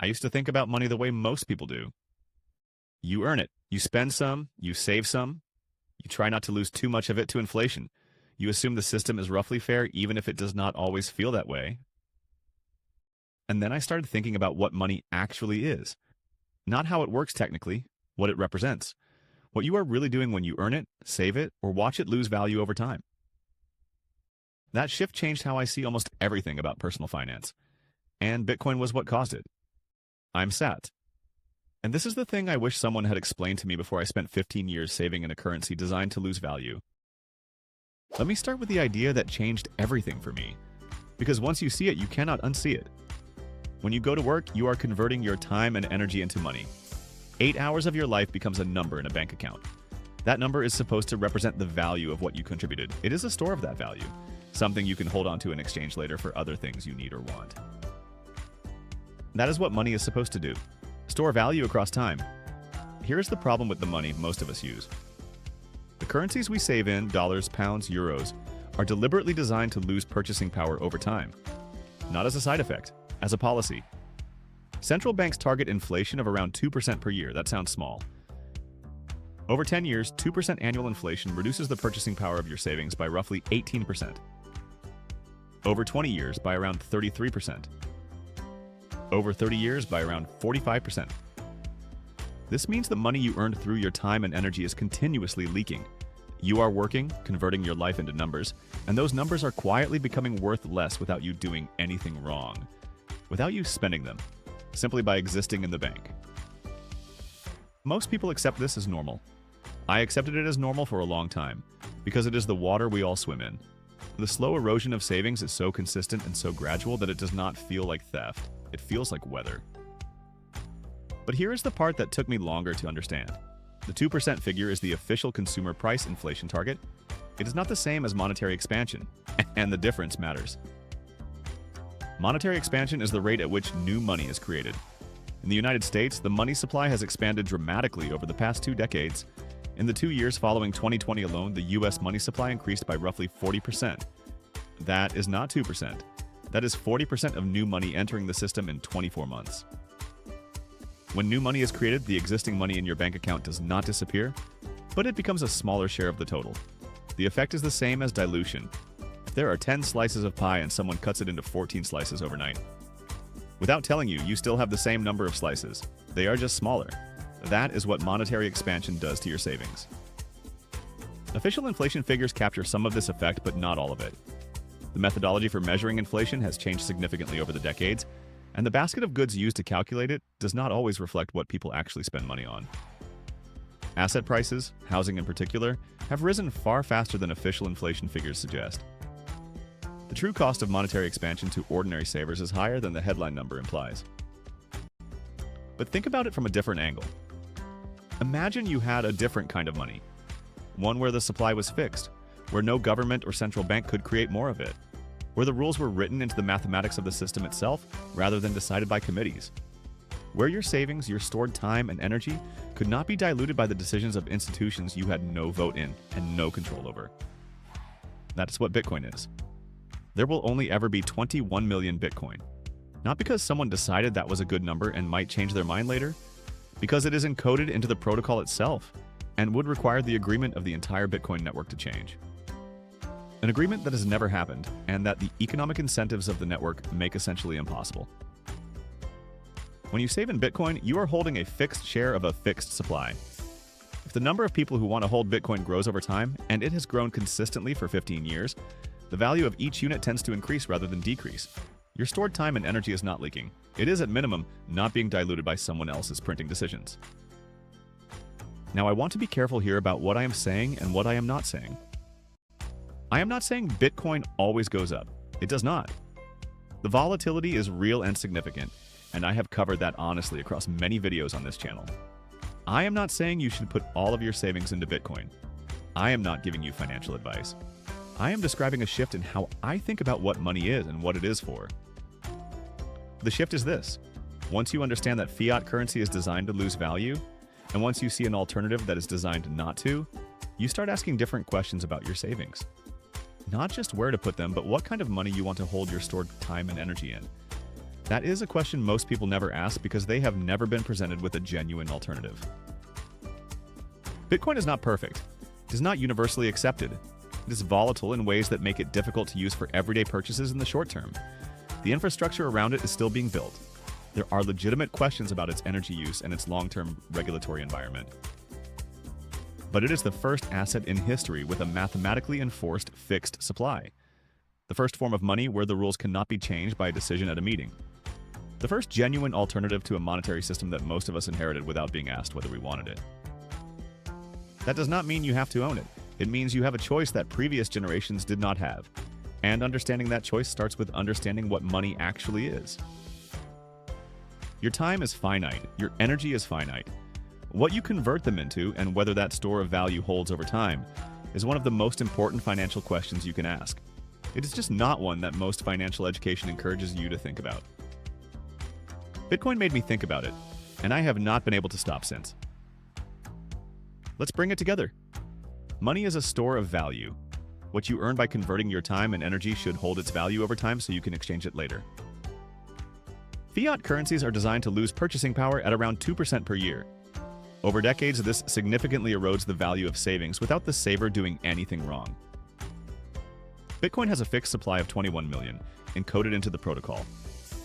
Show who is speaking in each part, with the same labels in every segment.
Speaker 1: I used to think about money the way most people do. You earn it. You spend some, you save some. You try not to lose too much of it to inflation. You assume the system is roughly fair even if it does not always feel that way. And then I started thinking about what money actually is. Not how it works technically, what it represents. What you are really doing when you earn it, save it, or watch it lose value over time. That shift changed how I see almost everything about personal finance. And Bitcoin was what caused it. I'm sat. And this is the thing I wish someone had explained to me before I spent 15 years saving in a currency designed to lose value. Let me start with the idea that changed everything for me. Because once you see it, you cannot unsee it. When you go to work, you are converting your time and energy into money. 8 hours of your life becomes a number in a bank account. That number is supposed to represent the value of what you contributed. It is a store of that value, something you can hold on to in exchange later for other things you need or want. That is what money is supposed to do. Store value across time. Here is the problem with the money most of us use. The currencies we save in, dollars, pounds, euros, are deliberately designed to lose purchasing power over time. Not as a side effect, as a policy. Central banks target inflation of around 2% per year. That sounds small. Over 10 years, 2% annual inflation reduces the purchasing power of your savings by roughly 18%. Over 20 years, by around 33%. Over 30 years, by around 45%. This means the money you earned through your time and energy is continuously leaking. You are working, converting your life into numbers, and those numbers are quietly becoming worth less without you doing anything wrong. Without you spending them. Simply by existing in the bank. Most people accept this as normal. I accepted it as normal for a long time, because it is the water we all swim in. The slow erosion of savings is so consistent and so gradual that it does not feel like theft. It feels like weather. But here is the part that took me longer to understand. The 2% figure is the official consumer price inflation target. It is not the same as monetary expansion, and the difference matters. Monetary expansion is the rate at which new money is created. In the United States, the money supply has expanded dramatically over the past 2 decades. In the 2 years following 2020 alone, the US money supply increased by roughly 40%. That is not 2%. That is 40% of new money entering the system in 24 months. When new money is created, the existing money in your bank account does not disappear, but it becomes a smaller share of the total. The effect is the same as dilution. If there are 10 slices of pie and someone cuts it into 14 slices overnight, without telling you, you still have the same number of slices. They are just smaller. That is what monetary expansion does to your savings. Official inflation figures capture some of this effect, but not all of it. The methodology for measuring inflation has changed significantly over the decades, and the basket of goods used to calculate it does not always reflect what people actually spend money on. Asset prices, housing in particular, have risen far faster than official inflation figures suggest. The true cost of monetary expansion to ordinary savers is higher than the headline number implies. But think about it from a different angle. Imagine you had a different kind of money. One where the supply was fixed, where no government or central bank could create more of it, where the rules were written into the mathematics of the system itself rather than decided by committees, where your savings, your stored time and energy could not be diluted by the decisions of institutions you had no vote in and no control over. That is what Bitcoin is. There will only ever be 21 million Bitcoin. Not because someone decided that was a good number and might change their mind later, because it is encoded into the protocol itself and would require the agreement of the entire Bitcoin network to change. An agreement that has never happened and that the economic incentives of the network make essentially impossible. When you save in Bitcoin, you are holding a fixed share of a fixed supply. If the number of people who want to hold Bitcoin grows over time, and it has grown consistently for 15 years, the value of each unit tends to increase rather than decrease. Your stored time and energy is not leaking. It is, at minimum, not being diluted by someone else's printing decisions. Now, I want to be careful here about what I am saying and what I am not saying. I am not saying Bitcoin always goes up. It does not. The volatility is real and significant, and I have covered that honestly across many videos on this channel. I am not saying you should put all of your savings into Bitcoin. I am not giving you financial advice. I am describing a shift in how I think about what money is and what it is for. The shift is this. Once you understand that fiat currency is designed to lose value, and once you see an alternative that is designed not to, you start asking different questions about your savings. Not just where to put them, but what kind of money you want to hold your stored time and energy in. That is a question most people never ask because they have never been presented with a genuine alternative. Bitcoin is not perfect. It is not universally accepted. It is volatile in ways that make it difficult to use for everyday purchases in the short term. The infrastructure around it is still being built. There are legitimate questions about its energy use and its long-term regulatory environment. But it is the first asset in history with a mathematically enforced fixed supply. The first form of money where the rules cannot be changed by a decision at a meeting. The first genuine alternative to a monetary system that most of us inherited without being asked whether we wanted it. That does not mean you have to own it. It means you have a choice that previous generations did not have. And understanding that choice starts with understanding what money actually is. Your time is finite. Your energy is finite. What you convert them into and whether that store of value holds over time is one of the most important financial questions you can ask. It is just not one that most financial education encourages you to think about. Bitcoin made me think about it, and I have not been able to stop since. Let's bring it together. Money is a store of value. What you earn by converting your time and energy should hold its value over time so you can exchange it later. Fiat currencies are designed to lose purchasing power at around 2% per year. Over decades, this significantly erodes the value of savings without the saver doing anything wrong. Bitcoin has a fixed supply of 21 million, encoded into the protocol.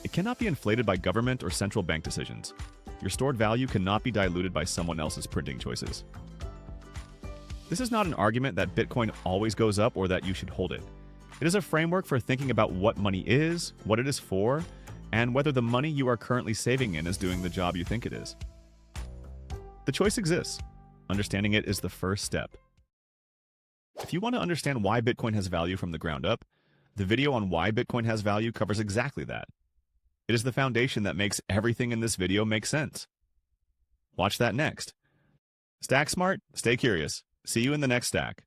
Speaker 1: It cannot be inflated by government or central bank decisions. Your stored value cannot be diluted by someone else's printing choices. This is not an argument that Bitcoin always goes up or that you should hold it. It is a framework for thinking about what money is, what it is for, and whether the money you are currently saving in is doing the job you think it is. The choice exists. Understanding it is the first step. If you want to understand why Bitcoin has value from the ground up, the video on why Bitcoin has value covers exactly that. It is the foundation that makes everything in this video make sense. Watch that next. Stack smart, stay curious. See you in the next stack.